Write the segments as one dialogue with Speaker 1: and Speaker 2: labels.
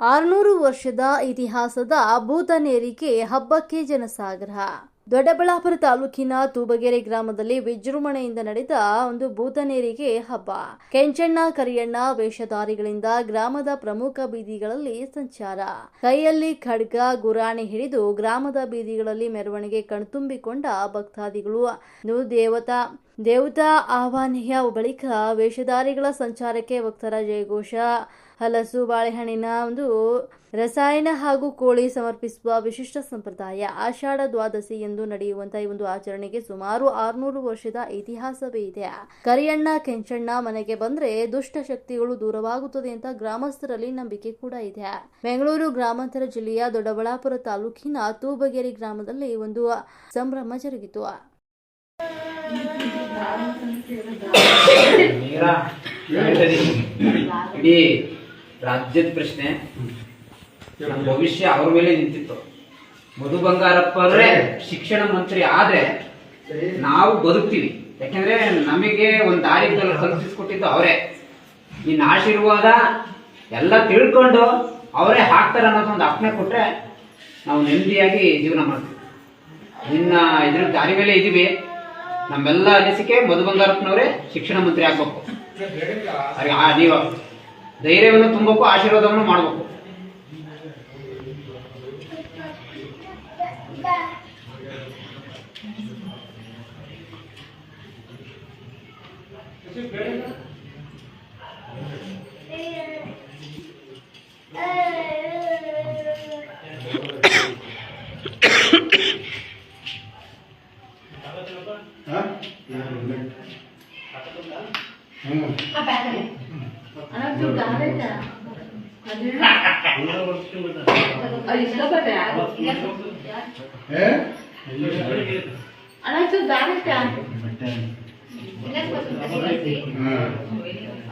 Speaker 1: 600 ವರ್ಷದ ಇತಿಹಾಸದ ಭೂತನೇರಿಕೆ ಹಬ್ಬಕ್ಕೆ ಜನಸಾಗರ. ದೊಡ್ಡಬಳ್ಳಾಪುರ ತಾಲೂಕಿನ ತೂಬಗೆರೆ ಗ್ರಾಮದಲ್ಲಿ ವಿಜೃಂಭಣೆಯಿಂದ ನಡೆದ ಒಂದು ಭೂತನೇರಿಕೆ ಹಬ್ಬ. ಕೆಂಚಣ್ಣ ಕರಿಯಣ್ಣ ವೇಷಧಾರಿಗಳಿಂದ ಗ್ರಾಮದ ಪ್ರಮುಖ ಬೀದಿಗಳಲ್ಲಿ ಸಂಚಾರ. ಕೈಯಲ್ಲಿ ಖಡ್ಗ ಗುರಾಣಿ ಹಿಡಿದು ಗ್ರಾಮದ ಬೀದಿಗಳಲ್ಲಿ ಮೆರವಣಿಗೆ ಕಣ್ತುಂಬಿಕೊಂಡ ಭಕ್ತಾದಿಗಳು. ದೇವತಾ ಆಹ್ವಾನೆಯ ಬಳಿಕ ವೇಷಧಾರಿಗಳ ಸಂಚಾರಕ್ಕೆ ಭಕ್ತರ ಜಯಘೋಷ. ಹಲಸು, ಬಾಳೆಹಣ್ಣಿನ ರಸಾಯನ ಹಾಗೂ ಕೋಳಿ ಸಮರ್ಪಿಸುವ ವಿಶಿಷ್ಟ ಸಂಪ್ರದಾಯ. ಆಷಾಢ ದ್ವಾದಶಿ ಎಂದು ನಡೆಯುವಂತಹ ಈ ಒಂದು ಆಚರಣೆಗೆ ಸುಮಾರು 600 ವರ್ಷದ ಇತಿಹಾಸವೇ ಇದೆ. ಕರಿಯಣ್ಣ ಕೆಂಚಣ್ಣ ಮನೆಗೆ ಬಂದ್ರೆ ದುಷ್ಟ ಶಕ್ತಿಗಳು ದೂರವಾಗುತ್ತದೆ ಅಂತ ಗ್ರಾಮಸ್ಥರಲ್ಲಿ ನಂಬಿಕೆ ಕೂಡ ಇದೆ. ಬೆಂಗಳೂರು ಗ್ರಾಮಾಂತರ ಜಿಲ್ಲೆಯ ದೊಡ್ಡಬಳ್ಳಾಪುರ ತಾಲೂಕಿನ ತೂಬಗೆರೆ ಗ್ರಾಮದಲ್ಲಿ ಒಂದು ಸಂಭ್ರಮ ಜರುಗಿತು.
Speaker 2: ಇಡೀ ರಾಜ್ಯದ ಪ್ರಶ್ನೆ, ನಮ್ಮ ಭವಿಷ್ಯ ಅವ್ರ ಮೇಲೆ ನಿಂತಿತ್ತು. ಮಧು ಬಂಗಾರಪ್ಪರೇ ಶಿಕ್ಷಣ ಮಂತ್ರಿ ಆದ್ರೆ ನಾವು ಬದುಕ್ತೀವಿ. ಯಾಕೆಂದ್ರೆ ನಮಗೆ ಒಂದು ದಾರಿ ಕಲ್ಪಿಸ್ಕೊಟ್ಟಿದ್ದು ಅವರೇ. ಇನ್ನು ಆಶೀರ್ವಾದ ಎಲ್ಲ ತಿಳ್ಕೊಂಡು ಅವರೇ ಹಾಕ್ತಾರೆ ಅನ್ನೋದೊಂದು ಅಪ್ಪಣೆ ಕೊಟ್ರೆ ನಾವು ನೆಮ್ಮದಿಯಾಗಿ ಜೀವನ ಮಾಡ್ತೀವಿ. ಇನ್ನ ಇದ್ರ ದಾರಿ ಮೇಲೆ ಇದೀವಿ. ನಮ್ಮೆಲ್ಲ ಅನಿಸಿಕೆ ಮಧು ಬಂಗಾರಪ್ಪನವರೇ ಶಿಕ್ಷಣ ಮಂತ್ರಿ ಆಗ್ಬೇಕು. ನೀವು ಧೈರ್ಯವನ್ನು ತುಂಬಬೇಕು, ಆಶೀರ್ವಾದವನ್ನು ಮಾಡಬೇಕು.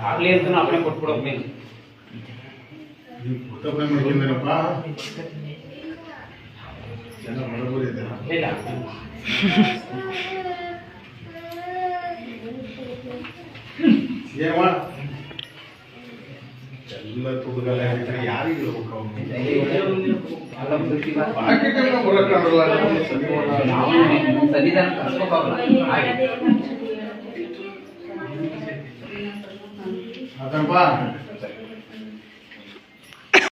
Speaker 2: ಆಗ್ಲಿ ಅಂತ ಅಪ್ಪಣೆ ಕೊಟ್ಬಿಡೋಕ್ ನೀನು
Speaker 3: ಎಲ್ಲ ತುಡುಗಲ್ಲ ಯಾರಿಗೆ ಅದಪ್ಪ